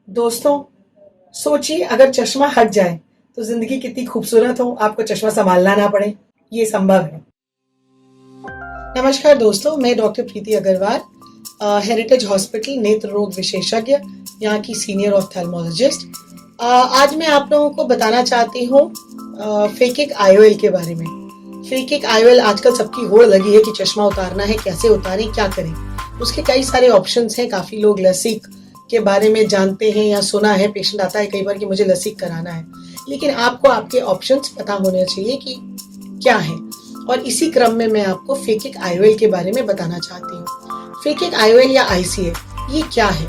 दोस्तों, सोचिए अगर चश्मा हट जाए तो जिंदगी कितनी खूबसूरत हो, आपको चश्मा संभालना ना पड़े। ये संभव है। नमस्कार दोस्तों, मैं डॉक्टर प्रीति अग्रवाल, हेरिटेज हॉस्पिटल नेत्र रोग विशेषज्ञ, यहाँ की सीनियर ऑफ्थेल्मोलॉजिस्ट। आज मैं आप लोगों को बताना चाहती हूँ फेकिक आईओएल के बारे में। फेकिक आईओएल आजकल सबकी होड़ लगी है कि चश्मा उतारना है, कैसे उतारें, क्या करें। उसके कई सारे ऑप्शंस हैं। काफी लोग लसीक के बारे में जानते हैं या सुना है। पेशेंट आता है कई बार कि मुझे लसीक कराना है, लेकिन आपको आपके ऑप्शंस पता होने चाहिए कि क्या है। और इसी क्रम में मैं आपको फेकिक आईओएल के बारे में बताना चाहती हूँ। फेकिक आईओएल या आईसीए ये क्या है?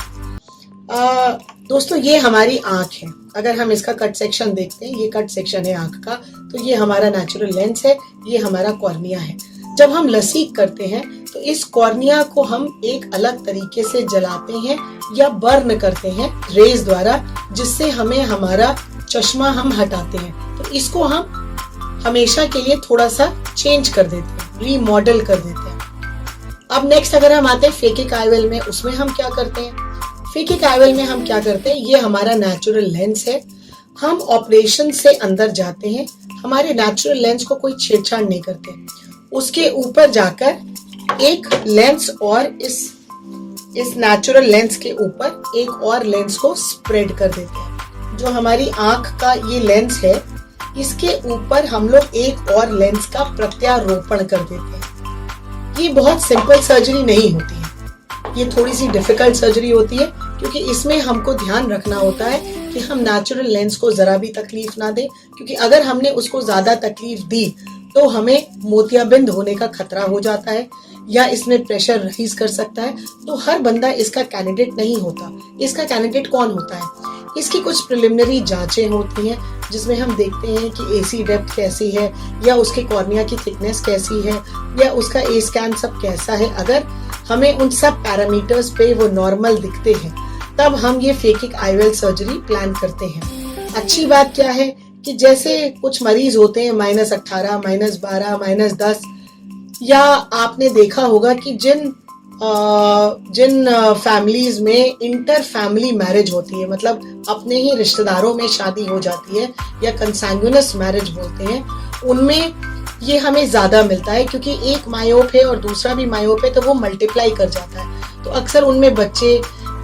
दोस्तों, ये हमारी आंख है। अगर हम इसका कट सेक्शन देखते हैं, ये कट सेक्शन है आंख का, तो ये हमारा नेचुरल लेंस है, ये हमारा कॉर्निया है। जब हम लसीक करते हैं तो इस कॉर्निया को हम एक अलग तरीके से जलाते हैं या बर्न करते हैं रेज द्वारा, जिससे हमें हमारा चश्मा हम हटाते हैं। तो इसको हम हमेशा के लिए थोड़ा सा चेंज कर देते हैं, रीमॉडल कर देते हैं। अब नेक्स्ट अगर हम आते हैं फेकिक आईओएल में, उसमें हम क्या करते हैं? फेकिक आईओएल में हम क्या करते हैं, ये हमारा नेचुरल लेंस है। हम ऑपरेशन से अंदर जाते हैं, हमारे नेचुरल लेंस को कोई छेड़छाड़ नहीं करते। उसके ऊपर जाकर एक लेंस और इस नेचुरल लेंस के ऊपर एक और लेंस को स्प्रेड कर देते हैं। जो हमारी आंख का ये लेंस है, इसके ऊपर हम लोग एक और लेंस का प्रत्यारोपण कर देते हैं। ये बहुत सिंपल सर्जरी नहीं होती है, ये थोड़ी सी डिफिकल्ट सर्जरी होती है, क्योंकि इसमें हमको ध्यान रखना होता है कि हम नेचुरल लेंस को जरा भी तकलीफ ना दें, क्योंकि अगर हमने उसको ज्यादा तकलीफ दी तो हमें मोतियाबिंद होने का खतरा हो जाता है या इसमें प्रेशर राइज कर सकता है। तो हर बंदा इसका कैंडिडेट नहीं होता। इसका कैंडिडेट कौन होता है? इसकी कुछ प्रिलिमिनरी जांचें होती हैं, जिसमें हम देखते हैं कि एसी डेप्थ कैसी है, या उसके कॉर्निया की थिकनेस कैसी है, या उसका ए स्कैन सब कैसा है। अगर हमें उन सब पैरामीटर्स पे वो नॉर्मल दिखते हैं, तब हम ये फेकिक आईओएल सर्जरी प्लान करते हैं। अच्छी बात क्या है कि जैसे कुछ मरीज होते हैं -18, -12, -10, या आपने देखा होगा कि जिन फैमिलीज में इंटर फैमिली मैरिज होती है, मतलब अपने ही रिश्तेदारों में शादी हो जाती है, या कंसैंग्यूनस मैरिज बोलते हैं, उनमें ये हमें ज्यादा मिलता है, क्योंकि एक मायोप है और दूसरा भी मायोप है, तो वो मल्टीप्लाई कर जाता है। तो अक्सर उनमें बच्चे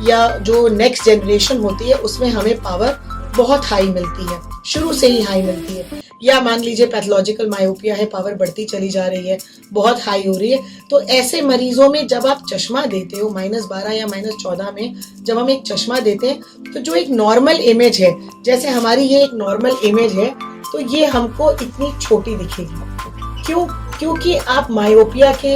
या जो नेक्स्ट जनरेशन होती है, उसमें हमें पावर बहुत हाई मिलती है, शुरू से ही हाई मिलती है। या मान लीजिए पैथोलॉजिकल मायोपिया है, पावर बढ़ती चली जा रही है, बहुत हाई हो रही है। तो ऐसे मरीजों में जब आप चश्मा देते हो -12 या -14 में, जब हम एक चश्मा देते हैं, तो जो एक नॉर्मल इमेज है, जैसे हमारी ये एक नॉर्मल इमेज है, तो ये हमको इतनी छोटी दिखेगी। क्यों? क्योंकि आप मायोपिया के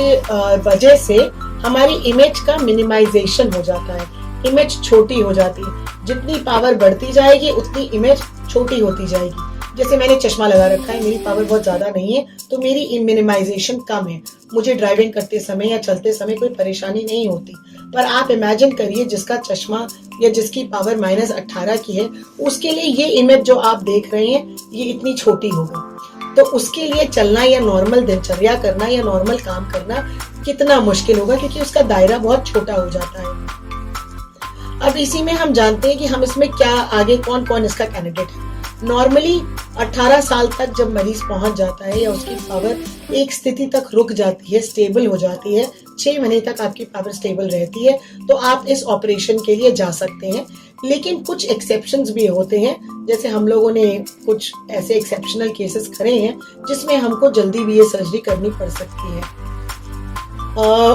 वजह से हमारी इमेज का मिनिमाइजेशन हो जाता है, इमेज छोटी हो जाती है। जितनी पावर बढ़ती जाएगी उतनी इमेज छोटी होती जाएगी। जैसे मैंने चश्मा लगा रखा है, मेरी पावर बहुत ज्यादा नहीं है, तो मेरी मिनिमाइजेशन कम है, मुझे ड्राइविंग करते समय या चलते समय कोई परेशानी नहीं होती। पर आप इमेजिन करिए जिसका चश्मा या जिसकी पावर -18 की है, उसके लिए ये इमेज जो आप देख रहे हैं, ये इतनी छोटी होगी। तो उसके लिए चलना या नॉर्मल दिनचर्या करना या नॉर्मल काम करना कितना मुश्किल होगा, क्योंकि उसका दायरा बहुत छोटा हो जाता है। अब इसी में हम जानते हैं कि हम इसमें क्या आगे कौन कौन इसका कैंडिडेट है। नॉर्मली 18 साल तक जब मरीज पहुंच जाता है या उसकी पावर एक स्थिति तक रुक जाती है, स्टेबल हो जाती है, 6 महीने तक आपकी पावर स्टेबल रहती है, तो आप इस ऑपरेशन के लिए जा सकते हैं। लेकिन कुछ एक्सेप्शंस भी होते हैं, जैसे हम लोगों ने कुछ ऐसे एक्सेप्शनल केसेस करे हैं जिसमें हमको जल्दी भी ये सर्जरी करनी पड़ सकती है।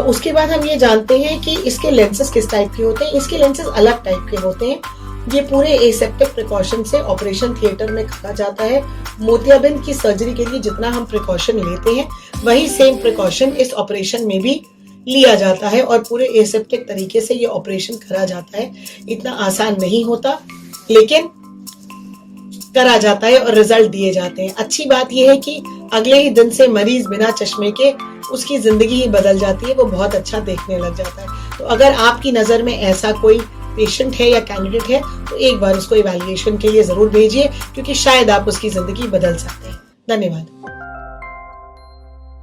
उसके बाद हम ये जानते हैं कि इसके लेंसेज किस टाइप के होते हैं। इसके लेंसेज अलग टाइप के होते हैं। ये पूरे एसेप्टिक प्रिकॉशन से ऑपरेशन थिएटर में कहा जाता है। मोतियाबिंद की सर्जरी के लिए जितना हम प्रिकॉशन लेते हैं, वही सेम प्रिकॉशन इस ऑपरेशन में भी लिया जाता है, और पूरे एसेप्टिक तरीके से ये ऑपरेशन करा जाता है। इतना आसान नहीं होता, लेकिन करा जाता है और रिजल्ट दिए जाते हैं। अच्छी बात यह है कि अगले ही दिन से मरीज बिना चश्मे के उसकी जिंदगी ही बदल जाती है, वो बहुत अच्छा देखने लग जाता है। तो अगर आपकी नजर में ऐसा कोई पेशेंट है या कैंडिडेट है, तो एक बार उसको इवैल्यूएशन के लिए जरूर भेजिए, क्योंकि शायद आप उसकी जिंदगी बदल सकते हैं। धन्यवाद।